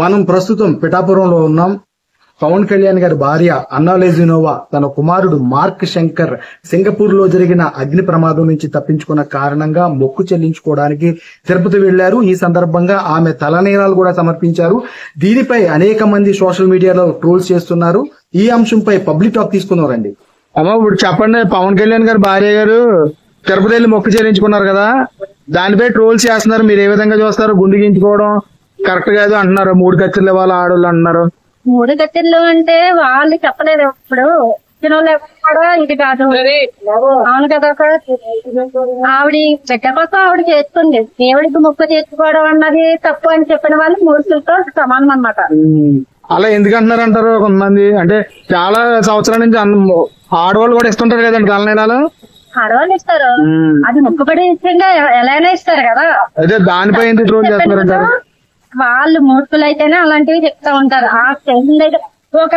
మనం ప్రస్తుతం పిఠాపురంలో ఉన్నాం. పవన్ కళ్యాణ్ గారి భార్య అన్నా లెజినోవా తన కుమారుడు మార్క్ శంకర్ సింగపూర్ లో జరిగిన అగ్ని ప్రమాదం నుంచి తప్పించుకున్న కారణంగా మొక్కు చెల్లించుకోవడానికి తిరుపతి వెళ్లారు. ఈ సందర్భంగా ఆమె తలనీలాలు కూడా సమర్పించారు. దీనిపై అనేక మంది సోషల్ మీడియాలో ట్రోల్స్ చేస్తున్నారు. ఈ అంశంపై పబ్లిక్ టాక్ తీసుకున్నారండి. అమ్మ ఇప్పుడు చెప్పండి, పవన్ కళ్యాణ్ గారి భార్య గారు తిరుపతి వెళ్ళి మొక్కు చెల్లించుకున్నారు కదా, దానిపై ట్రోల్స్ చేస్తున్నారు. మీరు ఏ విధంగా చూస్తారు? గుండు గీయించుకోవడం కరెక్ట్ కాదు అంటున్నారు. 3 కత్తిర్లు ఇవ్వాలి ఆడోళ్ళు అంటున్నారు. 3 కత్తిర్లు అంటే వాళ్ళు చెప్పలేదు. ఇప్పుడు కూడా ఇది కాదు. అవును కదా, ఆవిడ బిడ్డ కోసం ఆవిడ చేస్తుంది. దేవుడికి మొక్కు చేసుకోవడం అన్నది తప్పు అని చెప్పిన వాళ్ళు మూర్ఖులతో సమానం అన్నమాట. అలా ఎందుకంటున్నారు అంటారు కొంతమంది. అంటే చాలా సంవత్సరాల నుంచి ఆడవాళ్ళు కూడా ఇస్తుంటారు కదండి తలనీలాలు. ఆడవాళ్ళు ఇస్తారు, అది మొక్కుబడి ఇష్టంగా ఎలాగైనా ఇస్తారు కదా. అదే దానిపై ఎందుకు ట్రోల్ చేస్తున్నారు? వాళ్ళు మూర్ఖులు అయితేనే అలాంటివి చెప్తా ఉంటారు. ఆ స్టేషన్ ఒక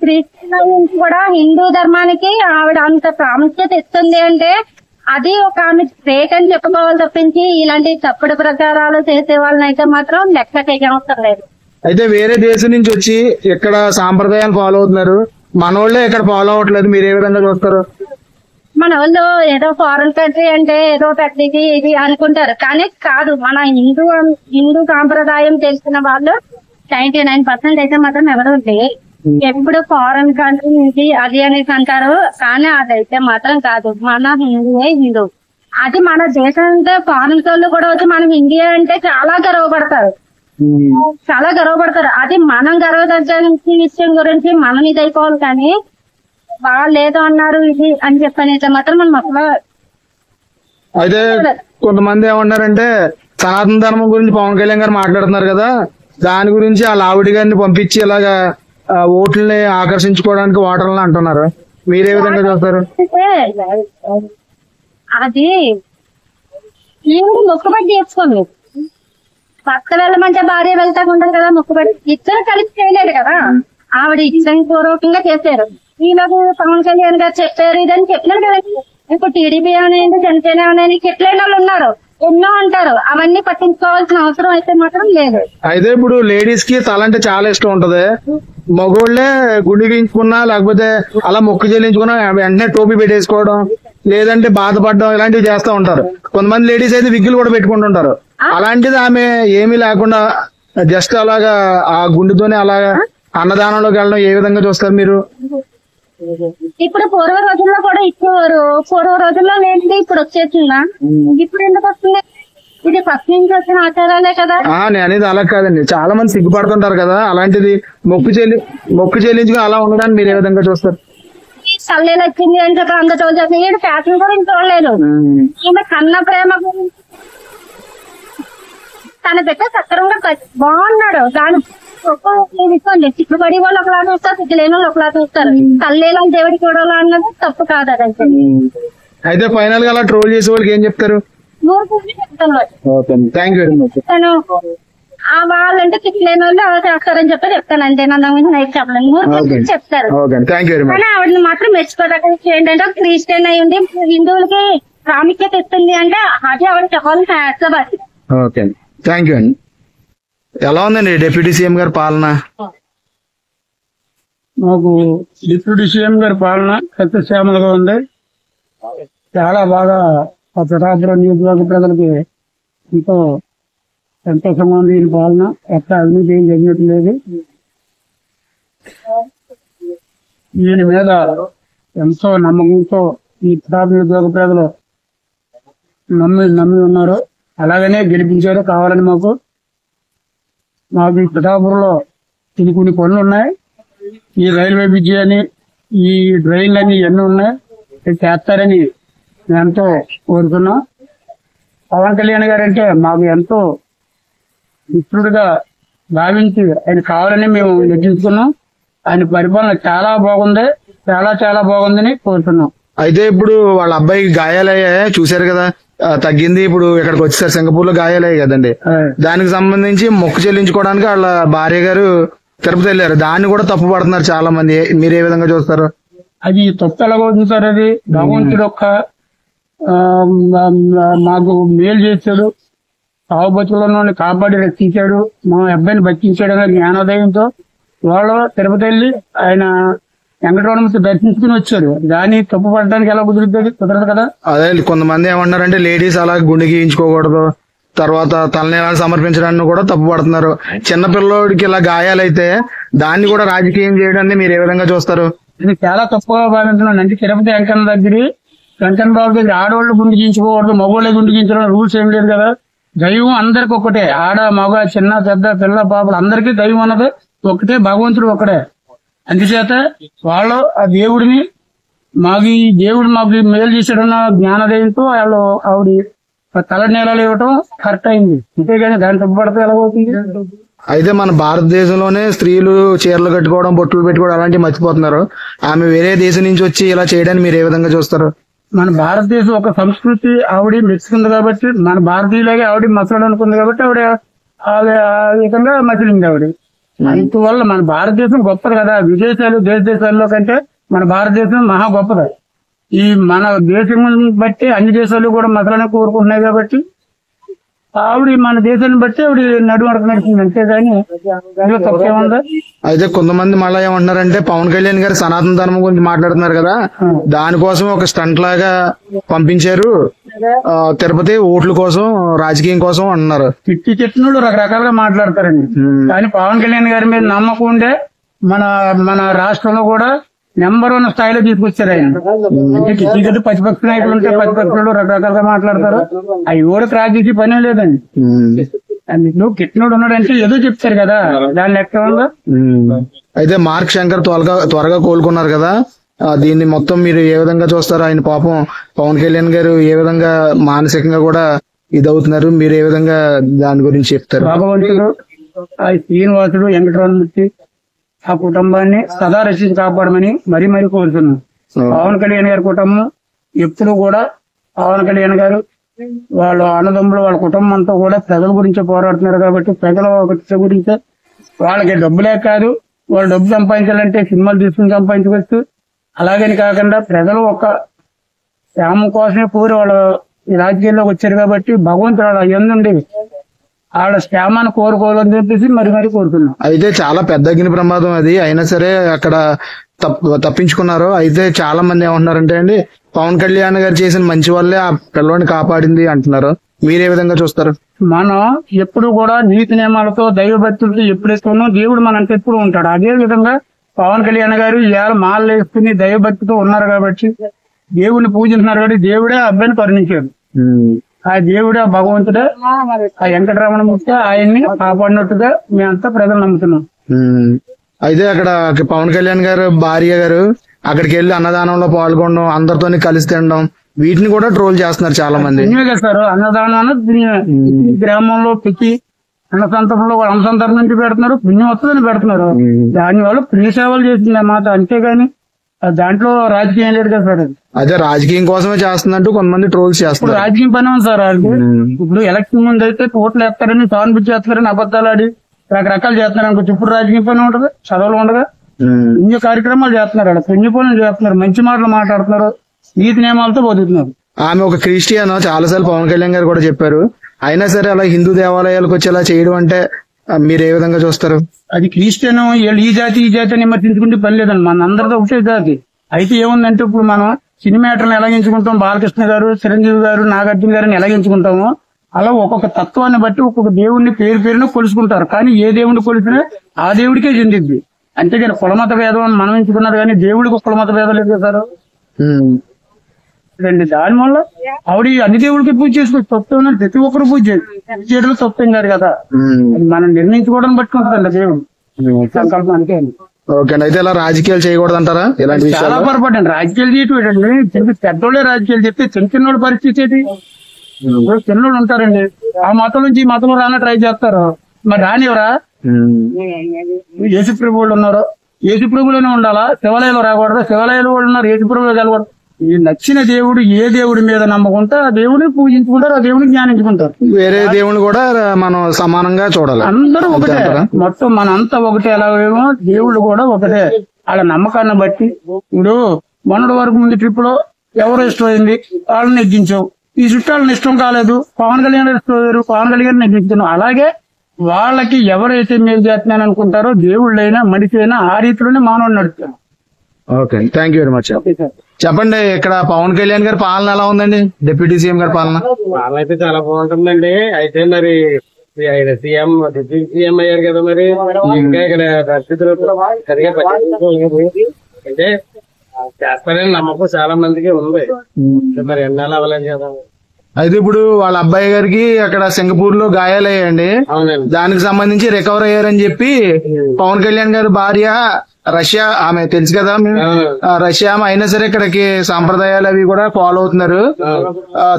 క్రిస్టియన్ నుంచి కూడా హిందూ ధర్మానికి ఆవిడ అంత ప్రాముఖ్యత ఇస్తుంది అంటే అది ఒక ఆమె గ్రేట్ అని చెప్పుకోవాలి తప్పించి ఇలాంటి తప్పుడు ప్రచారాలు చేసే వాళ్ళని అయితే మాత్రం లెక్క చేయవసరం లేదు. అయితే వేరే దేశం నుంచి వచ్చి ఇక్కడ సాంప్రదాయాలు ఫాలో అవుతున్నారు, మన వాళ్ళే ఇక్కడ ఫాలో అవ్వట్లేదు. మీరు ఏ విధంగా చూస్తారు? మన వాళ్ళు ఏదో ఫారెన్ కంట్రీ అంటే ఏదో పెద్దది ఇది అనుకుంటారు, కానీ కాదు. మన హిందూ సాంప్రదాయం తెలిసిన వాళ్ళు 99% అయితే మాత్రం ఎవరు లేరు. ఎప్పుడు ఫారెన్ కంట్రీ నుంచి అది అనేసి అంటారు, కానీ అదైతే మాత్రం కాదు. మన హిందూయే హిందూ. అది మన దేశం అంటే ఫారెన్ వాళ్ళు కూడా వచ్చి మనం ఇండియా అంటే చాలా గర్వపడతారు. అది మనం గర్వదగ్గ విషయం గురించి మనం ఇదైపోవాలి, కానీ వాళ్ళు ఏదో అన్నారు ఇది అని చెప్పనైతే మాత్రం మనం అసలు. అయితే కొంతమంది ఏమన్నారంటే సనాతన ధర్మం గురించి పవన్ కళ్యాణ్ గారు మాట్లాడుతున్నారు కదా, దాని గురించి ఆ లావిడి గారిని పంపించి ఇలాగా ఓట్లని ఆకర్షించుకోవడానికి ఓటర్లని అంటున్నారు. మీరే విధంగా చూస్తారు? అది ఈవిడ మొక్కుబడి చేసుకోండి. భర్త వెళ్ళమంటే భార్య వెళ్తా ఉంటారు కదా, మొక్కుబడి ఇద్దరు కలిసి చేయలేడు కదా. ఆవిడ ఇష్టం పూర్వకంగా చేశారు. ఈలోపు పవన్ కళ్యాణ్ గారు చెప్పారు ఇదని చెప్పినారు కదా. ఇప్పుడు టీడీపీ అనేది జనసేన అనేది చెట్లైన వాళ్ళు ఉన్నారు, ఎన్నో అంటారు. అవన్నీ పట్టించుకోవాల్సిన అవసరం అయితే మాత్రం లేదు. అయితే ఇప్పుడు లేడీస్ కి తల అంటే చాలా ఇష్టం ఉంటది. మగోళ్లే గుండె గీయించుకున్నా లేకపోతే అలా మొక్కు చెల్లించుకున్నా వెంటనే టోపీ పెట్టేసుకోవడం లేదంటే బాధపడడం ఇలాంటివి చేస్తా ఉంటారు. కొంతమంది లేడీస్ అయితే విగ్గులు కూడా పెట్టుకుంటుంటారు. అలాంటిది ఆమె ఏమీ లేకుండా జస్ట్ అలాగా ఆ గుండెతోనే అలాగా అన్నదానంలోకి వెళ్ళడం ఏ విధంగా చూస్తారు మీరు? ఇప్పుడు పూర్వ రోజుల్లో కూడా ఇచ్చేవారు. పూర్వ రోజుల్లో లేనిది ఇప్పుడు వచ్చేసిందా? ఇప్పుడు ఎందుకు వస్తుంది? ఇది ఫస్ట్ నుంచి వచ్చిన ఆచారాలే కదా. నేను అనేది అలా కాదండి, చాలా మంది సిగ్గుపడుతుంటారు కదా. అలాంటిది మొక్కు చెల్లించుకుని అలా ఉండడానికి మీరు ఏ విధంగా చూస్తారు? తల్లేలు వచ్చింది అని చెప్పి అంత చూసేది. ఈడు ఫ్యాషన్ గురించి చూడలేదు, ఈమె కన్న ప్రేమ గురించి. తన బిడ్డ సక్రమంగా బాగున్నాడు, దాని తీసుకోండి. సిగ్గుపడి వాళ్ళు ఒకలా చూస్తారు, సిగ్గులేని వాళ్ళు ఒకలా చూస్తారు. తల్లేలా దేవుడి చూడాలా అన్నది తప్పు కాదు. అదైతే అయితే ఫైనల్ గా అలా ట్రోల్ చేసే వాళ్ళకి ఏం చెప్తారు? చెప్తాను, వాళ్ళంటే సిగ్గులేని వాళ్ళు అలా చేస్తారని చెప్పి చెప్తాను. అంతే, నన్ను నైట్ చెప్పలేదు చెప్తారు. కానీ ఆవిడని మాత్రం మెచ్చుకోదగ్గ ఏంటంటే క్రిస్టియన్ అయి ఉండి హిందువులకి ప్రాముఖ్యత ఇస్తుంది అంటే అది ఆవిడ చెప్పాల్సిన హ్యాట్సాప్. ఓకే, థ్యాంక్ యూ అండి. ఎలా ఉందండి డిప్యూటీ సీఎం గారి పాలన? మాకు డిప్యూటీ సీఎం గారి పాలన సత్యశ్యామలుగా ఉంది. చాలా బాగా పిఠాపురం నియోజకవర్గ ప్రజలకి ఎంతో సంతోషంగా ఉంది ఈ పాలన. ఎక్కడ అవినీతి ఏం జరిగినట్టు లేదు. ఈయన మీద ఎంతో నమ్మకంతో ఈ పిఠాపురం నియోజకవర్గ ప్రజలు నమ్మి ఉన్నారు. అలాగనే గెలిపించారు కావాలని. మాకు ఈ పిఠాపురంలో కొన్ని పనులు ఉన్నాయి. ఈ రైల్వే బ్రిడ్జి అని ఈ డ్రైన్లు అని ఇవన్నీ ఉన్నాయి, చేస్తారని మేము ఎంతో కోరుకున్నాం. పవన్ కళ్యాణ్ గారు అంటే మాకు ఎంతో మిత్రుడిగా భావించి ఆయన కావాలని మేము నిర్ణయించుకున్నాం. ఆయన పరిపాలన చాలా బాగుంది, చాలా బాగుందని కోరుతున్నాం. అయితే ఇప్పుడు వాళ్ళ అబ్బాయికి గాయాలయ్యాయి చూశారు కదా, తగ్గింది. ఇప్పుడు ఇక్కడికి వచ్చేసారు, సింగపూర్ లో గాయాలయ్యాయి కదండి. దానికి సంబంధించి మొక్కు చెల్లించుకోవడానికి వాళ్ళ భార్య గారు తిరుపతి వెళ్ళారు. దాన్ని కూడా తప్పు పడుతున్నారు చాలా మంది. మీరు ఏ విధంగా చూస్తారు? అది తప్పు ఎలాగో చూస్తారు. అది భగవంతుడు మాకు మేలు చేశాడు. సాగు బతుకులను కాపాడి రక్షించాడు, మా అబ్బాయిని బతికించాడు అనే జ్ఞానోదయంతో వాళ్ళు తిరుపతి వెళ్ళి ఆయన వెంకటరమణమూర్తి దర్శించుకుని వచ్చారు. దాన్ని తప్పు పడడానికి ఎలా కుదురుతుంది? కుదరదు కదా. అదే కొంతమంది ఏమన్నారంటే లేడీస్ అలా గుండె గీయించుకోకూడదు, తర్వాత తలనీలాలు సమర్పించడాన్ని కూడా తప్పు పడుతున్నారు. చిన్నపిల్లోడికి ఇలా గాయాలైతే దాన్ని కూడా రాజకీయం చేయడాన్ని మీరు ఏ విధంగా చూస్తారు? ఇది చాలా తప్పుగా భావించున్నాను. అంటే తిరుపతి వెంకన్న బాబు దగ్గర ఆడవాళ్ళు గుండు గీయించుకోకూడదు, మగవాళ్ళే గుండు గీయించడం రూల్స్ ఏం లేదు కదా. దైవం అందరికి ఒకటే, ఆడ మగ చిన్న పెద్ద పిల్ల పాపలు అందరికీ దైవం అన్నది ఒకటే, భగవంతుడు ఒకటే. అందుచేత వాళ్ళు ఆ దేవుడిని దేవుడు మాకు మేలు చేసాడన్న జ్ఞానోదయంతో వాళ్ళు ఆవిడ తల నేలలు ఇవ్వటం కరెక్ట్ అయింది. అంతేగాని దాన్ని తప్పుపడితే ఎలా అవుతుంది? అయితే మన భారతదేశంలోనే స్త్రీలు చీరలు కట్టుకోవడం, బొట్టులు పెట్టుకోవడం అలాంటివి మర్చిపోతున్నారు. ఆమె వేరే దేశం నుంచి వచ్చి ఇలా చేయడాన్ని మీరు ఏ విధంగా చూస్తారు? మన భారతదేశం ఒక సంస్కృతి ఆవిడ మెచ్చుకుంది కాబట్టి, మన భారతీయులాగే ఆవిడ మసలు అనుకుంది కాబట్టి ఆవిడ ఆ విధంగా మసిలింది ఆవిడ. అందువల్ల మన భారతదేశం గొప్పది కదా. విదేశాలు దేశాల్లో కంటే మన భారతదేశం మహా గొప్పది. ఈ మన దేశం బట్టి అన్ని దేశాలు కూడా మసలని కోరుకుంటున్నాయి కాబట్టి ఆవిడ మన దేశాన్ని బట్టి ఆవిడ నడువడక నడిచింది. అంతేగాని దానిలో తప్పేముందా? అయితే కొంతమంది మళ్ళీ ఏమంటున్నారంటే పవన్ కళ్యాణ్ గారు సనాతన ధర్మం గురించి మాట్లాడుతున్నారు కదా, దానికోసం ఒక స్టంట్ లాగా పంపించారు తిరుపతి ఓట్ల కోసం, రాజకీయం కోసం అంటున్నారు. చెట్టునుడు రకరకాలుగా మాట్లాడతారండి. కానీ పవన్ కళ్యాణ్ గారి మీద నమ్మకం ఉండే మన రాష్ట్రంలో కూడా నెంబర్ 1 స్థాయిలో తీసుకొచ్చారు ఆయన. అంటే టికెట్ ప్రతిపక్ష నాయకులు ఉంటే ప్రతిపక్షులు రకరకాలుగా మాట్లాడతారు. అవి ఊరికి రాజకీయ పనే లేదండి. అందులో కిట్నోడు ఉన్నాడంటే ఏదో చెప్తారు కదా, దాని లెక్క వల్ల. అయితే మార్క్ శంకర్ త్వరగా కోలుకున్నారు కదా, దీన్ని మొత్తం మీరు ఏ విధంగా చూస్తారు? ఆయన పాపం పవన్ కళ్యాణ్ గారు ఏ విధంగా మానసికంగా కూడా ఇదవుతున్నారు, మీరు ఏ విధంగా దాని గురించి చెప్తారు? భగవంతుడు ఆ శ్రీనివాసుడు వెంకటరమణమూర్తి ఆ కుటుంబాన్ని సదా రక్షించి కాపాడమని మరీ కోరుతున్నాం. పవన్ కళ్యాణ్ గారి కుటుంబం ఎప్పుడు కూడా పవన్ కళ్యాణ్ గారు వాళ్ళ అన్నదమ్ములు వాళ్ళ కుటుంబం అంతా కూడా ప్రజల గురించి పోరాడుతున్నారు కాబట్టి ప్రజల గురించి వాళ్ళకి డబ్బులే కాదు, వాళ్ళు డబ్బు సంపాదించాలంటే సినిమాలు తీసుకుని సంపాదించవచ్చు. అలాగని కాకుండా ప్రజలు ఒక శ్యామం కోసమే పూరి వాళ్ళు ఈ రాజకీయాల్లోకి వచ్చారు కాబట్టి భగవంతుడు వాళ్ళ ఎందుండేవి ఆడ శ్యామాన్ని కోరుకోవాలని చెప్పేసి మరి కోరుతున్నాం. అయితే చాలా పెద్ద అగ్ని ప్రమాదం అది, అయినా సరే అక్కడ తప్పించుకున్నారు. అయితే చాలా మంది ఏమంటున్నారంటే అండి, పవన్ కళ్యాణ్ గారు చేసిన మంచి వల్లే ఆ పిల్లవాడిని కాపాడింది అంటున్నారు. మీరే విధంగా చూస్తారు? మనం ఎప్పుడు కూడా నీతి నియమాలతో దైవభక్తులతో ఎప్పుడైతే దేవుడు మనంటే ఎప్పుడు ఉంటాడు. అదే విధంగా పవన్ కళ్యాణ్ గారు ఇవాళ మాలలు వేసుకుని దైవభక్తితో ఉన్నారు కాబట్టి దేవుడిని పూజిస్తున్నారు కాబట్టి దేవుడే అబ్బాయిని కరుణించాడు. ఆ దేవుడే భగవంతుడే ఆ వెంకటరమణమూర్తి ఆయన్ని కాపాడినట్టుగా మేమంతా ప్రజలు నమ్ముతున్నాం. అయితే అక్కడ పవన్ కళ్యాణ్ గారు భార్య గారు అక్కడికి వెళ్లి అన్నదానంలో పాల్గొనడం, అందరితో కలిసి తినడం, వీటిని కూడా ట్రోల్ చేస్తున్నారు చాలా మంది. చేస్తారు అన్నదానం గ్రామంలో పెట్టి అన్నసంతరంలో అన్నసంతరం నుంచి పెడుతున్నారు, పుణ్యం వస్తుందని పెడుతున్నారు. దాని వల్ల పుణ్య సేవలు చేసింది మాట, అంతేగాని దాంట్లో రాజకీయం లేదు కదా సార్. అదే రాజకీయం కోసమే చేస్తుందంటూ కొంతమంది ట్రోల్స్ చేస్తారు. రాజకీయం పని ఉంది సార్ వాళ్ళకి. ఇప్పుడు ఎలక్షన్ ముందు అయితే ఓట్లు వేస్తారని సానుభూతి చేస్తారని అబద్దాలు ఆడి రకరకాలు చేస్తున్నారు అనుకో. ఇప్పుడు రాజకీయ పని ఉంటది, చదువులు ఉండగా పుణ్య కార్యక్రమాలు చేస్తున్నారు, అక్కడ పుణ్య పనులు చేస్తున్నారు, మంచి మాటలు మాట్లాడుతున్నారు, నీతి నియమాలతో బతుకుతున్నారు. ఆమె ఒక క్రిస్టియన్ చాలాసార్లు పవన్ కళ్యాణ్ గారు కూడా చెప్పారు. అయినా సరే అలా హిందూ దేవాలయాలకు వచ్చి అలా చేయడం అంటే మీరు ఏ విధంగా చూస్తారు? అది క్రిస్టియన్ వీళ్ళు ఈ జాతి అని విమర్శించుకుంటే పని లేదండి, మన అందరితో ఒకటే జాతి. అయితే ఏముందంటే ఇప్పుడు మనం సినిమాటర్ని ఎలా ఎంచుకుంటాం, బాలకృష్ణ గారు, చిరంజీవి గారు, నాగార్జున గారిని ఎలా ఎంచుకుంటామో అలా ఒక్కొక్క తత్వాన్ని బట్టి ఒక్కొక్క దేవుడిని పేరును కొలుసుకుంటారు. కానీ ఏ దేవుడిని కొలిసినా ఆ దేవుడికే చెందిద్ది. అంతేగాని కులమత భేదం అని మనం ఎంచుకున్నారు, కానీ దేవుడికి కులమత భేదం లేదు కదా సార్. దాని వల్ల ఆవిడ అన్ని దేవుడికి పూజ చేసుకోవచ్చు, తప్పు ఉన్నది ప్రతి ఒక్కరు పూజ చేయడం తప్పేం కాదు కదా. మనం నిర్ణయించుకోవడం పట్టుకుంటుందండి దేవుడు సంకల్పం. అంతే అండి. ఓకే. అయితే ఇలా రాజకీయాలు చేయకూడదు అంటారా? చాలా పొరపాటు అండి రాజకీయాలు చేయటం. పెద్దోళ్ళే రాజకీయాలు చెప్తే చిన్నోళ్ళ పరిస్థితి ఏంటి? చిన్నోళ్ళు ఉంటారండి ఆ మతం నుంచి ఈ మతంలో రానా ట్రై చేస్తారు, మరి రానివరా? యేసుప్రభు వాళ్ళు ఉన్నారు, యేసుప్రభులోనే ఉండాలా? శివాలయంలో రాకూడదు? శివాలయాలు వాళ్ళు ఉన్నారు, యేసుప్రభులో కలగూడదు. ఈ నచ్చిన దేవుడు ఏ దేవుడి మీద నమ్మకుంటే ఆ దేవుడిని పూజించుకుంటారు, ఆ దేవుడిని జ్ఞానించుకుంటారు. వేరే దేవుని కూడా మనం సమానంగా చూడాలి. అందరూ ఒకటే, మొత్తం మనంతా ఒకటే. ఎలాగేమో దేవుళ్ళు కూడా ఒకటే. వాళ్ళ నమ్మకాన్ని బట్టి ఇప్పుడు మొన్నటి వరకు ముందు ట్రిప్ లో ఎవరు ఇష్టమైంది వాళ్ళని నెగ్గించావు, ఈ చుట్టాలను ఇష్టం కాలేదు, పవన్ కళ్యాణ్ పవన్ కళ్యాణ్ నెగ్గించను. అలాగే వాళ్ళకి ఎవరైతే మేలు చేస్తున్నాను అనుకుంటారో దేవుళ్ళైనా మనిషి అయినా ఆ రీతిలోనే మానవుడు నడుపుతాను. Okay, thank you very much. చెప్పండి, ఇక్కడ పవన్ కళ్యాణ్ గారి పాలన ఎలా ఉందండి? డిప్యూటీ సీఎం గారి పాలన అయితే చాలా బాగుంటుందండి. అయితే మరి ఆయన డిప్యూటీ సీఎం అయ్యారు కదా, మరి ఇంకా ఇక్కడ పరిస్థితులు సరిగా పట్టించుకోలేదు. అంటే చేస్తారని నమ్మకం చాలా మందికి ఉంది. మరి ఎన్నాళ్ళు అవ్వలేదు కదా. అయితే ఇప్పుడు వాళ్ళ అబ్బాయి గారికి అక్కడ సింగపూర్ లో గాయాలయ్యాయండి. అవునండి. దానికి సంబంధించి రికవర్ అయ్యారని చెప్పి పవన్ కళ్యాణ్ గారి భార్య రష్యా, ఆమె తెలుసు కదా రష్యా ఆమె, అయినా సరే ఇక్కడికి సాంప్రదాయాలు అవి కూడా ఫాలో అవుతున్నారు.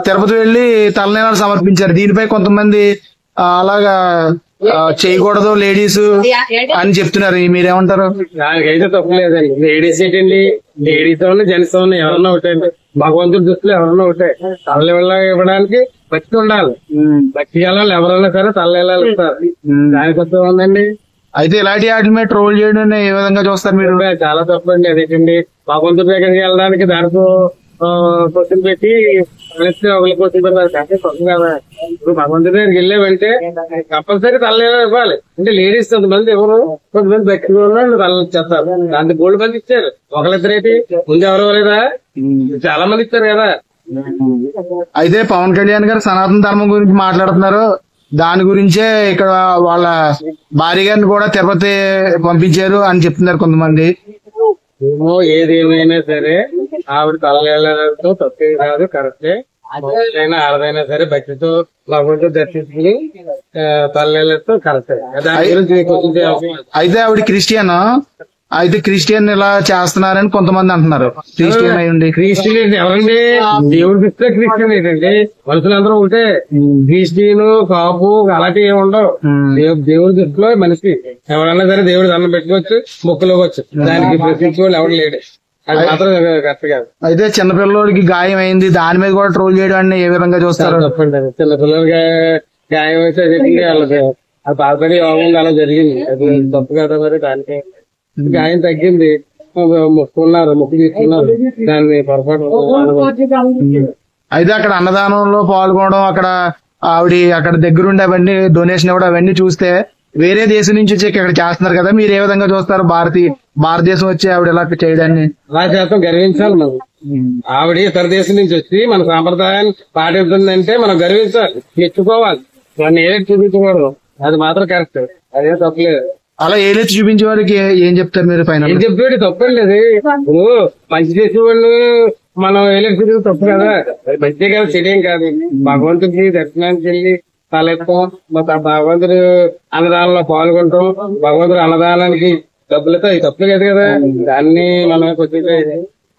తిరుపతి వెళ్లి తలనీలాలు సమర్పించారు. దీనిపై కొంతమంది అలాగా చేయకూడదు లేడీస్ అని చెప్తున్నారు. మీరేమంటారు? దానికైతే తప్పు లేదండి. లేడీస్ ఏంటండి, లేడీస్ ఉన్న జెంట్స్ ఉన్న ఎవరన్నా ఒకటండి. భగవంతుడి దృష్టిలో ఎవరన్నా ఒకటే. తల్లి ఇవ్వడానికి భక్తి ఉండాలి. భక్తి వెళ్ళాలి, ఎవరన్నా సరే తల్లి ఇస్తారు. దానికొత్త ఉందండి. అయితే ఇలాంటి వాటి మీద ట్రోల్ చేయడం ఏ విధంగా చూస్తారు మీరు? చాలా తప్పండి. అదేంటండి, భగవంతుడి దగ్గరికి వెళ్ళడానికి దానితో క్వశ్చన్ పెట్టి ఒకరి క్వశ్చన్ పెట్టాలి. అంటే తప్పు కదా. ఇప్పుడు భగవంతుడి దగ్గరికి వెళ్ళామంటే కంపల్సరీ తల్లి ఇవ్వాలి. అంటే లేడీస్ కొంతమంది ఎవరు, కొంతమంది భక్తి వాళ్ళు తల్లి ఇచ్చేస్తారు. దాంట్లో గోల్డ్ మంది ఇచ్చారు. ఒకరిద్దరేటి ముందు ఎవరు లేదా, చాలా మంది ఇచ్చారు కదా. అయితే పవన్ కళ్యాణ్ గారు సనాతన ధర్మం గురించి మాట్లాడుతున్నారు. దాని గురించే ఇక్కడ వాళ్ళ భార్య గారిని కూడా తిరుపతి పంపించారు అని చెప్తున్నారు కొంతమంది. ఏమో ఏదేమైనా సరే ఆవిడ తల్లితో తప్పే కాదు, కరెక్టే. అయినా ఆడదైనా సరే భక్తితో భగవంతుడు దర్శించుకుని తల్లితో కరెక్టే. దాని గురించి క్వశ్చన్ చేయాల్సి. అయితే ఆవిడ క్రిస్టియన్, అయితే క్రిస్టియన్ ఇలా చేస్తున్నారని కొంతమంది అంటున్నారు. క్రిస్టియన్ అయ్యండి. క్రిస్టియన్ ఎవరండి? దేవుడికి ఇస్తే క్రిస్టియన్ ఏంటండి? మనుషులందరూ ఉంటే క్రిస్టియన్ కాపు అలాంటివి ఏమి ఉండవు. దేవుడి దృష్టిలో మనిషి ఎవరన్నా సరే దేవుడు దండం పెట్టుకోవచ్చు, మొక్కులోవచ్చు. దానికి ప్రశ్నించుకోవాలి ఎవరు లేడు. అది మాత్రం కరెక్ట్ కాదు. అయితే చిన్నపిల్లడికి గాయం అయింది, దాని మీద కూడా ట్రోల్ చేయడాన్ని ఏ విధంగా చూస్తారు? తప్పండి. అది చిన్నపిల్లలకి గాయం అయితే వాళ్ళకి అది బాధపడి యోగం అలా జరిగింది. అది తప్పు కదా. మరి దానికి గాయం తగ్గింది, మొక్కున్నారు, మొక్కు తీసుకున్నారు. దాన్ని పొరపాటు. అయితే అక్కడ అన్నదానంలో పాల్గొనడం, అక్కడ ఆవిడ అక్కడ దగ్గరుండి అవన్నీ డొనేషన్ ఇవ్వడం అవన్నీ చూస్తే వేరే దేశం నుంచి వచ్చి ఇక్కడ చేస్తున్నారు కదా, మీరు ఏ విధంగా చూస్తారు? భారతదేశం వచ్చి ఆవిడ ఇలా చేయడాన్ని అలా చేస్తాం, గర్వించాలి మనం. ఆవిడ ఇతర దేశం నుంచి వచ్చి మన సాంప్రదాయాన్ని పాటిస్తుందంటే మనం గర్వించాలి, మెచ్చుకోవాలి. దాన్ని ఏదైతే చూపించకూడదు. అది మాత్రం కరెక్ట్. అదే తప్పలేదు. అలా ఏలెత్తి చూపించే వారికి ఏం చెప్తారు మీరు? పైన ఏం చెప్పాడు తప్పండి. అది ఇప్పుడు మంచి చేసే వాళ్ళు మనం ఏలెత్తి తప్పు కదా. మంచి కదా, చెడేం కాదు. భగవంతుడికి దర్శనానికి వెళ్ళి తలెత్తాం, భగవంతుడు అన్నదానంలో పాల్గొంటాం. భగవంతుడు అన్నదానానికి డబ్బులతో అది తప్పు లేదు కదా. దాన్ని మనం కొంచెం.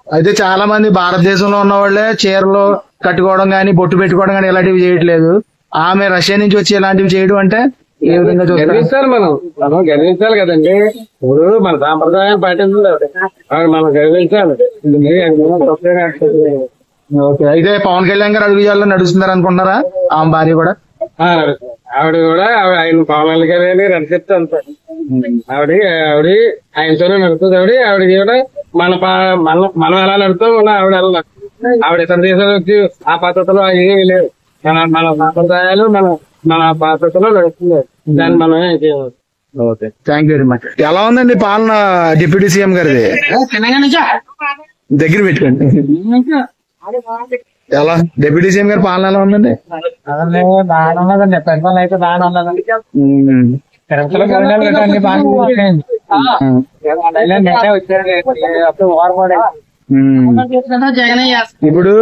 అయితే చాలా మంది భారతదేశంలో ఉన్న వాళ్ళే చీరలు కట్టుకోవడం గానీ, బొట్టు పెట్టుకోవడం గానీ ఇలాంటివి చేయట్లేదు. ఆమె రష్యా నుంచి వచ్చి ఇలాంటివి చేయడం అంటే ఏ విధంగా గర్వించాలి. మనం గర్వించాలి కదండి. ఇప్పుడు మన సాంప్రదాయం పాటించాలి, మనం గర్వించాలి. ఓకే. అయితే పవన్ కళ్యాణ్ గారు అడుగుజాల్లో నడుస్తున్నారు అనుకుంటున్నారా? ఆమె భార్య కూడా ఆవిడ కూడా ఆయన పవన్ గారు నడిపిస్తే అంత ఆవిడ ఆయనతోనే నడుస్తుంది. ఆవిడకి కూడా మనం ఎలా నడుస్తాం ఆవిడ ఎలా నడుస్తుంది. ఆవిడ ఇతర దేశాలు వచ్చి ఆ పద్ధతిలో ఏమీ లేవు. మన సాంప్రదాయాలు మన పద్ధతిలో నడుస్తుంది. దాన్ని మనం okay, thank you very much. ఎలా ఉందండి పాలన డిప్యూటీ సీఎం గారిది? దగ్గర పెట్టుకోండి. ఎలా డిప్యూటీ సీఎం గారి పాలన ఎలా ఉందండి? బాగానే ఉన్నదండి. పరిపాలన అయితే బాగానే ఉన్నదండి. ఇప్పుడు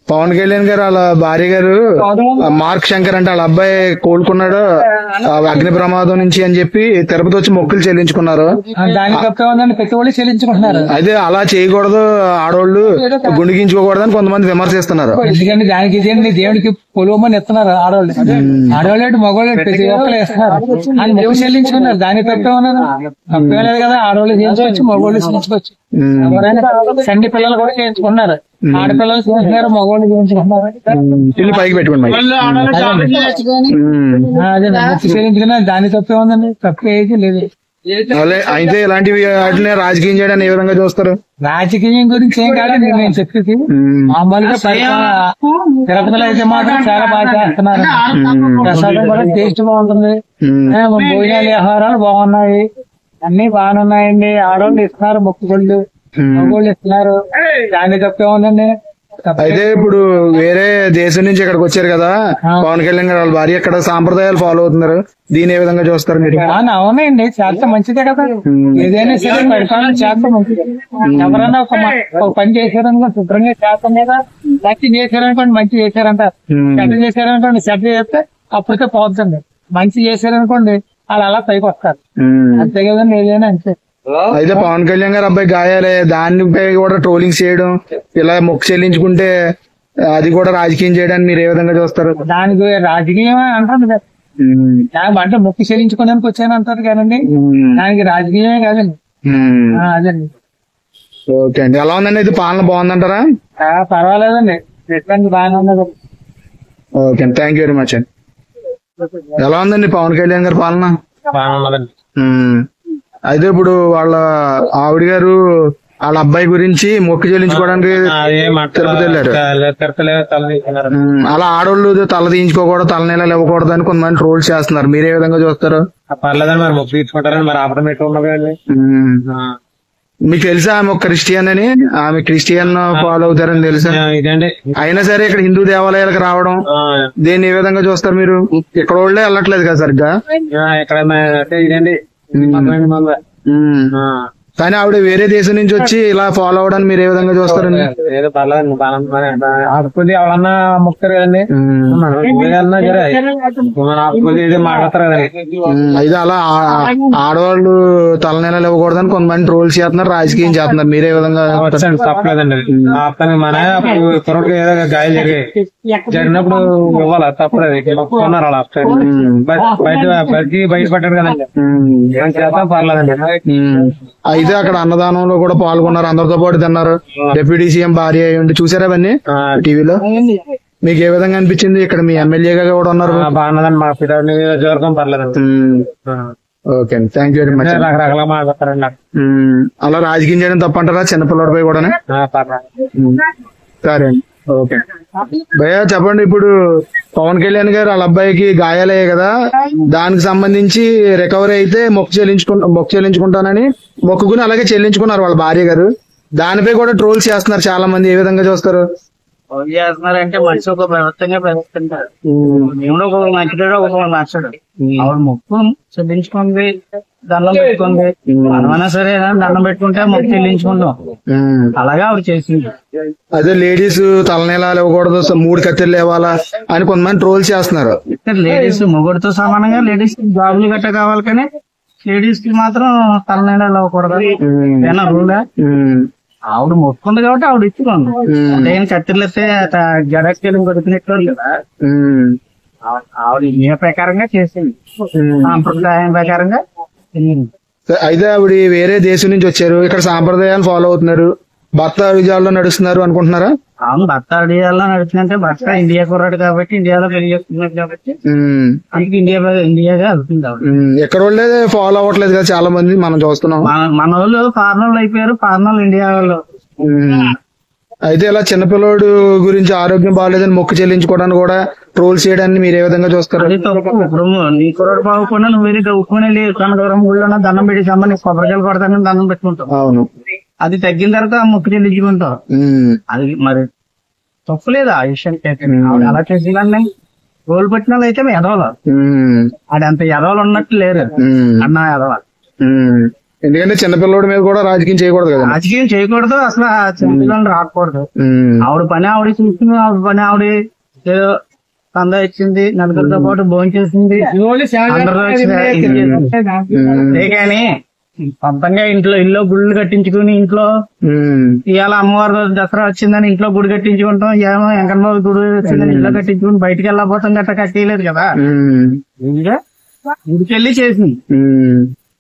పవన్ కళ్యాణ్ గారు వాళ్ళ భార్య గారు మార్క్ శంకర్ అంటే వాళ్ళ అబ్బాయి కోలుకున్నాడు అగ్ని ప్రమాదం నుంచి అని చెప్పి తిరుపతి వచ్చి మొక్కులు చెల్లించుకున్నారు. దానికి ప్రతి వాళ్ళు చెల్లించుకుంటున్నారు. అయితే అలా చేయకూడదు, ఆడవాళ్ళు గుండిగించుకోకూడదని కొంతమంది విమర్శిస్తున్నారు. ఎందుకంటే దానికి దేవుడికి పొలవమని ఇస్తున్నారు ఆడవాళ్ళు. ఆడవాళ్ళు మగవాళ్ళు ప్రతి ఒక్కరు ఇస్తున్నారు. అని మొక్కు చెల్లించుకున్నారు. దానికి తప్పలేదు కదా. ఆడవాళ్ళు చేయించుకోవచ్చు, మగవాళ్ళు చేయించుకోవచ్చు. చండి పిల్లలు కూడా చేయించుకున్నారు. ఆడపిల్లలు చేయించుకున్నారు, మగవాళ్ళు చేయించుకున్నారు. ఇల్లు పైకి పెట్టుకోండి. అదే మొక్కు చెల్లించుకున్నారు. దాని తప్పే ఉందండి. తప్పే ఏది లేదు. అయితే ఇలాంటివి వాటిని రాజకీయం చేయడానికి ఏ విధంగా చూస్తారు? రాజకీయం గురించి ఏం కాదండి నేను చెప్పేది. మామూలుగా తిరుపతిలో అయితే మాత్రం చాలా బాగా చేస్తున్నారు. ప్రసాదం కూడా టేస్ట్ బాగుంటుంది. భోజనాలు ఆహారాలు బాగున్నాయి, అన్ని బాగున్నాయండి. ఆడవాళ్ళు ఇస్తున్నారు, మొక్కుకోళ్ళు మగోళ్ళు ఇస్తున్నారు. దాన్ని తప్పే ఉందండి. అయితే ఇప్పుడు వేరే దేశం నుంచి ఇక్కడికి వచ్చారు కదా పవన్ కళ్యాణ్ గారు, వాళ్ళ భార్య ఇక్కడ సాంప్రదాయాలు ఫాలో అవుతున్నారు. దీన్ని ఏ విధంగా చూస్తారు మీరు? అవునండి, చేస్తే మంచిదే కదా. ఏదైనా సరే పరిపాలన చేస్తే మంచిది. ఎవరైనా ఒక పని చేశారనుకో శుభ్రంగా చేస్తాం కదా. మంచి చేశారనుకోండి మంచి చేశారంటారు, చెడ్డ చేశారనుకోండి చెడ్డ చేస్తే అప్పటికే పోతుంది. మంచి చేశారనుకోండి వాళ్ళు అలా పైకి వస్తారు. అంతే కదండి, ఏదైనా అంతే. అయితే పవన్ కళ్యాణ్ గారు అబ్బాయి గాయాలే, దానిపై కూడా ట్రోలింగ్ చేయడం, ఇలా మొక్కు చెల్లించుకుంటే అది కూడా రాజకీయం చేయడానికి మీరు ఏ విధంగా చూస్తారు? దానికి రాజకీయం అంటారు కదా, అంటే మొక్కు చెల్లించుకోవడానికి వచ్చాను అంటారు కదండి. దానికి రాజకీయమే కాదండి. అదండి. ఓకే అండి. ఎలా ఉందండి అయితే పాలన బాగుందంటారా? పర్వాలేదండి, ఎట్లాంటి బాగానే ఉన్నది. ఓకే అండి, థ్యాంక్ యూ వెరీ మచ్ అండి. ఎలా ఉందండి పవన్ కళ్యాణ్ గారి పాలన? అయితే ఇప్పుడు వాళ్ళ ఆవిడ గారు వాళ్ళ అబ్బాయి గురించి మొక్కు చెల్లించుకోవడానికి తిరుపతి వెళ్ళారు. అలా ఆడవాళ్ళు తల తీయించుకోకూడదు, తలనీళ్ళు ఇవ్వకూడదు అని కొంతమంది ట్రోల్స్ చేస్తున్నారు. మీరు ఏ విధంగా చూస్తారు? పర్లేదని మరి మొక్కు తీర్చుకుంటారని మరి ఆపడం ఎట్లా ఉన్నది? మీకు తెలుసా ఆమె ఒక క్రిస్టియన్ అని? ఆమె క్రిస్టియన్ ఫాలో అవుతారని తెలుసా? ఇదండి. అయినా సరే ఇక్కడ హిందూ దేవాలయాలకు రావడం, దీన్ని ఏ విధంగా చూస్తారు మీరు? ఇక్కడ వాళ్ళే వెళ్ళట్లేదు కదా సరిగ్గా. ఇక్కడ ఇదండి. కానీ ఆవిడ వేరే దేశం నుంచి వచ్చి ఇలా ఫాలో అవడానికి మీరు ఏ విధంగా చూస్తారండి? ఏదో పర్లేదు, ఎవరన్నా మొక్కుతారు కదండి, మాట్లాడతారు కదండి. అయితే అలా ఆడవాళ్ళు తలనీళ్ళు ఇవ్వకూడదని కొంతమంది ట్రోల్స్ చేస్తున్నారు, రాజకీయం చేస్తున్నారు. మీరే విధంగా? తప్పలేదండి. మన కొరకు ఏదో గాయాలు జరిగినప్పుడు ఇవ్వాలి, తప్పలేదు. మొక్కున్నారు అలా బయటపడ్డారు కదండి, చేస్తాం పర్లేదండి. అయితే అక్కడ అన్నదానంలో కూడా పాల్గొన్నారు, అందరితో పాటు తిన్నారు. డిప్యూటీ సీఎం భార్య అయ్యండి, చూసారా అవన్నీ టీవీలో? మీకు ఏ విధంగా అనిపించింది? ఇక్కడ మీ ఎమ్మెల్యేగా కూడా ఉన్నారు. బాగున్నదండి, మా పిల్లలు నియోజకవర్గం పర్లేదండి. ఓకే అండి, థ్యాంక్ యూ వెరీ మచ్. రకరకాల మాట్లాడతారండి. అలా రాజకీయం చేయడం తప్పంటారా చిన్నపిల్లడిపై కూడా? సరే అండి, ఓకే. భయ్యా చెప్పండి, ఇప్పుడు పవన్ కళ్యాణ్ గారు వాళ్ళ అబ్బాయికి గాయాలయ్యాయి కదా, దానికి సంబంధించి రికవరీ అయితే మొక్కు చెల్లించుకుంటానని మొక్కుకుని అలాగే చెల్లించుకున్నారు వాళ్ళ భార్య గారు. దానిపై కూడా ట్రోల్స్ చేస్తున్నారు చాలా మంది. ఏ విధంగా చూస్తారు? చేస్తున్నారంటే మనిషి ఒక వ్యవస్థగా ప్రవర్తింటారు. దేవుడు ఒక మంచిడు, ఒక నచ్చడు. ఆవిడ మొక్కు చెల్లించుకుంది, దండం పెట్టుకుంది. మనమైనా సరే దండం పెట్టుకుంటే మొక్కు చెల్లించుకుంటాం, అలాగే ఆవిడ చేసింది. అదే లేడీస్ తలనీలాలు ఇవ్వకూడదు, 3 కత్తిర్లు ఇవ్వాలా అని కొంతమంది ట్రోల్స్ చేస్తున్నారు. లేడీస్ మొగుడితో సమానంగా లేడీస్ జాబులు గట్ట కావాలి, కానీ లేడీస్ కి మాత్రం తలనీలాలు ఇవ్వకూడదు ఏనా రూలా? ఆవిడ మొక్కుంది కాబట్టి ఆవిడ ఇచ్చుకోండి. అంటే కత్తిర్లు ఇస్తే గడక్కి కొడుకునేట్లు కదా. ఆవిడ నియమ ప్రకారంగా చేసింది, సాంప్రదాయం ప్రకారంగా. అయితే ఆవిడ వేరే దేశం నుంచి వచ్చారు, ఇక్కడ సాంప్రదాయాలు ఫాలో అవుతున్నారు, భర్త విజయాల్లో నడుస్తున్నారు అనుకుంటున్నారా? అవును, భర్త ఇండియాలో నడుస్తుందంటే భర్త ఇండియా కుర్రాడు కాబట్టి ఇండియాలో పెళ్లి చేస్తున్నారు కాబట్టి అందుకే ఇండియాగా వెళ్తుంది ఆవిడ. ఎక్కడ వాళ్ళే ఫాలో అవ్వట్లేదు కదా చాలా మంది, మనం చూస్తున్నాం. మన వాళ్ళు ఫారెనర్లు అయిపోయారు, ఫారెనర్లు ఇండియా వాళ్ళు. అయితే ఇలా చిన్నపిల్లోడు గురించి ఆరోగ్యం బాగాలేదని మొక్కు చెల్లించుకోవడానికి కూడా ట్రోల్స్ చేయడాన్ని మీరు ఏ విధంగా చూస్తారు? అది తప్పు. ఇప్పుడు నీ కుర్రాడు బాగుపోయినా నువ్వు వేరే ఉక్కునే లేదు, కనకవరం గుళ్ళో దండం పెట్టి సంబంధించి కొబ్బరికాయలు కొడతానని దండం పెట్టుకుంటావు. అవును, అది తగ్గిన తర్వాత మొక్కు చెల్లించుకుంటావు. అది మరి తప్పులేదు ఆ విషయానికి. ఆవిడ అలా చేసేదాన్ని రోలు పెట్టిన వాళ్ళు అయితే ఎదవలు, అది అంత ఎదవలు ఉన్నట్టు లేరు అన్న ఎదవ. ఎందుకంటే చిన్నపిల్లడి మీద కూడా రాజకీయం చేయకూడదు కదా. రాజకీయం చేయకూడదు, అసలు చిన్నపిల్లలు రాకూడదు. ఆవిడ పని ఆవిడ చూసుకుని, ఆవిడ పని ఆవిడ ఏదో కంద ఇచ్చింది, నలుగురితో పాటు భోజనం చేసింది, కానీ సొంతంగా ఇల్లు గుళ్ళు కట్టించుకుని ఇంట్లో ఇవాళ అమ్మవారి దసరా వచ్చిందని ఇంట్లో గుడి కట్టించుకుంటాం, ఏమో వెంకన్నబాబు గుడి వచ్చిందని ఇల్లు కట్టించుకుని బయటికి వెళ్ళబోతాం గట్రా కట్టేయలేదు కదా. గుడికెళ్ళి చేసింది.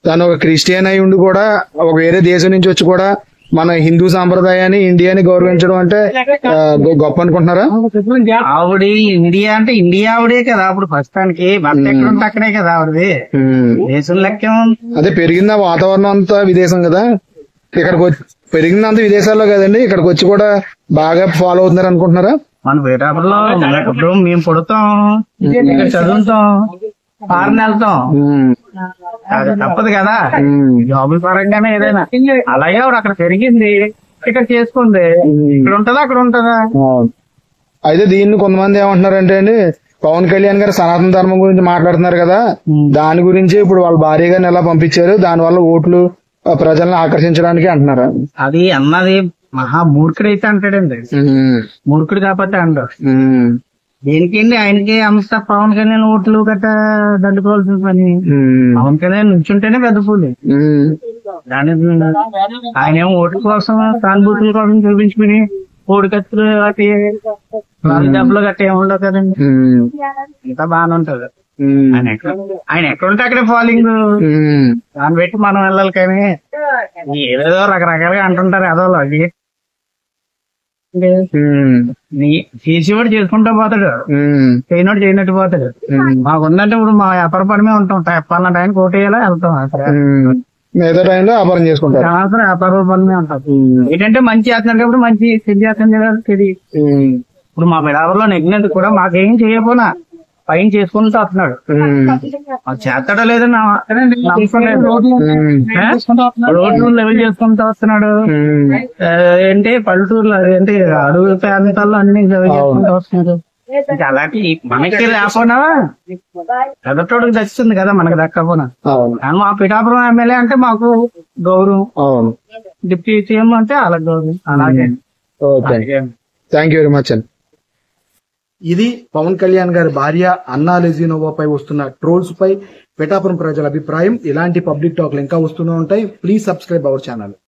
తను ఒక క్రిస్టియన్ అయి ఉండి కూడా ఒక వేరే దేశం నుంచి వచ్చి కూడా మన హిందూ సాంప్రదాయాన్ని ఇండియాని గౌరవించడం అంటే గొప్ప అనుకుంటున్నారా? ఆవిడ ఇండియా అంటే ఇండియా ఆవిడే కదా అప్పుడు ప్రస్తుతానికి భర్త ఎక్కడ ఉంటే అక్కడే కదా ఆవిడది. దేశం లెక్క అదే పెరిగిందా వాతావరణం అంతా విదేశం కదా, ఇక్కడికి పెరిగిందంతా విదేశాల్లో కదండి, ఇక్కడికి వచ్చి కూడా బాగా ఫాలో అవుతున్నారు అనుకుంటున్నారా? మన పేటాపుల్లో ఇప్పుడు మేము పుడతాం, ఇక్కడ చదువుతాం, ఫారెన్ వెళ్తాం, అది తప్పదు కదా జాబుల పరంగానే ఏదైనా. అలాగే ఆవిడ అక్కడ పెరిగింది, ఇక్కడ చేసుకుంది, ఇక్కడ ఉంటదా అక్కడ ఉంటదా. అయితే దీన్ని కొంతమంది ఏమంటున్నారంటే అండి, పవన్ కళ్యాణ్ గారు సనాతన ధర్మం గురించి మాట్లాడుతున్నారు కదా, దాని గురించి ఇప్పుడు వాళ్ళ భార్య గారిని ఎలా పంపించారు, దాని వల్ల ఓట్లు ప్రజలను ఆకర్షించడానికి అంటున్నారు. అది అన్నది మహా మూర్ఖుడు అయితే అంటాడండి, మూర్ఖుడు కాకపోతే అండు. దేనికండి ఆయనకి అంత పవన్ కళ్యాణ్ ఓట్లు గట్ట దండుకోవాల్సిన పని? పవన్ కళ్యాణ్ నుంచుంటేనే పెద్ద పూలు. దాని ఆయన ఏమో ఓట్ల కోసం సానుభూతుల కోసం చూపించుకుని ఓడికత్తులు వాటి దెబ్బలు గట్ట ఏముండవు కదండి, ఇంత బాగానే ఉంటది. ఆయన ఎక్కడ ఉంటే అక్కడే ఫాలోయింగ్, దాన్ని పెట్టి మనం వెళ్ళాలి. కానీ ఏదేదో రకరకాలుగా అంటుంటారు అదోలో. అది చేసేవాడు చేసుకుంటా పోతాడు, చేయనోడు చేయనట్టు పోతాడు. మాకుందంటే ఇప్పుడు మా వ్యాపార పని మీద ఉంటాం, పలానా టైంకి ఓటేయాలా వెళ్తాం, మిగతా టైంలో వ్యాపారం చేసుకుంటాం, వ్యాపార పని మీద ఉంటాం. ఏంటంటే మంచి చేస్తున్నప్పుడు మంచి చెల్లి చేస్తుంది తెలియదు. ఇప్పుడు మా బిడాబర్లో నెగ్గినందుకు కూడా మాకేం చేయకపోయినా పైన చేసుకుంటూ వస్తున్నాడు. చేస్తాడో లేదో నమ్మకం లేదు. రోడ్లు లెవెల్ చేసుకుంటూ వస్తున్నాడు. ఏంటి పల్లెటూరులో ఏంటి అడుగు ప్రాంతాల్లో అన్ని లెవెల్ చేసుకుంటూ వస్తున్నాడు. అలాంటి మనకి లేకపోయినా ఎదటోడికి దచ్చుతుంది కదా, మనకి దక్కపోయినా. కానీ మా పిఠాపురం ఎమ్మెల్యే అంటే మాకు గౌరవం, డిప్యూటీ సీఎం అంటే వాళ్ళకి గౌరవం. అలాగే థ్యాంక్ యూ వెరీ మచ్ అండి. ఇది పవన్ కళ్యాణ్ గారి భార్య అన్నా లెజినోవాపై వస్తున్న ట్రోల్స్ పై పిఠాపురం ప్రజల అభిప్రాయం. ఇలాంటి పబ్లిక్ టాక్లు ఇంకా వస్తూనే ఉంటాయి. Please subscribe our channel.